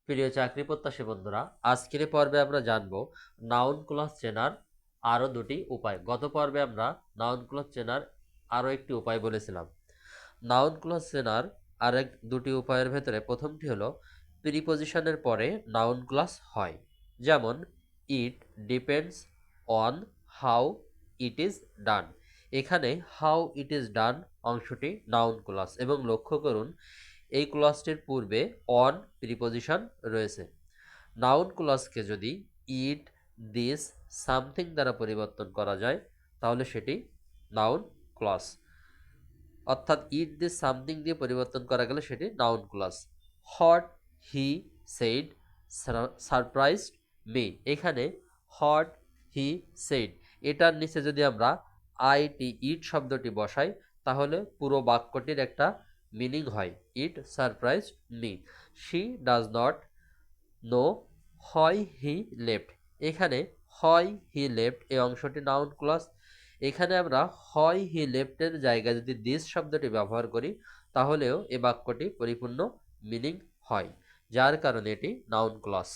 প্রিয় চাকরি প্রত্যাশী বন্ধুরা, আজকের পর্বে আমরা জানব নাউন ক্লজ চেনার আরও দুটি উপায়। গত পর্বে আমরা নাউন ক্লজ চেনার আরও একটি উপায় বলেছিলাম। নাউন ক্লজ চেনার আরেক দুটি উপায়ের ভেতরে প্রথমটি হলো প্রিপজিশনের পরে নাউন ক্লজ হয়, যেমন it depends on how it is done. এখানে হাউ ইট ইজ ডান অংশটি নাউন ক্লজ, এবং লক্ষ্য করুন এই ক্লজটির পূর্বে অন প্রিপজিশন রয়েছে। নাউন ক্লজকে যদি ইট, দিস, সামথিং দ্বারা পরিবর্তন করা যায় তাহলে সেটি নাউন ক্লজ, অর্থাৎ ইট দিস সামথিং দিয়ে পরিবর্তন করা গেলে সেটি noun clause. What he said surprised me, এখানে হট হি সেইড এটার নিচে যদি আমরা আইটি ইট শব্দটি বসাই তাহলে পুরো বাক্যটির একটা মিনিং হয়, it surprised me. She does not know হয় হি লেফট, এখানে হয় হি লেফট এই অংশটি নাউন ক্লজ। এখানে আমরা হয় হি লেফটের জায়গায় যদি দিস শব্দটি ব্যবহার করি তাহলেও এ বাক্যটি পরিপূর্ণ মিনিং হয়, যার কারণে এটি নাউন ক্লজ।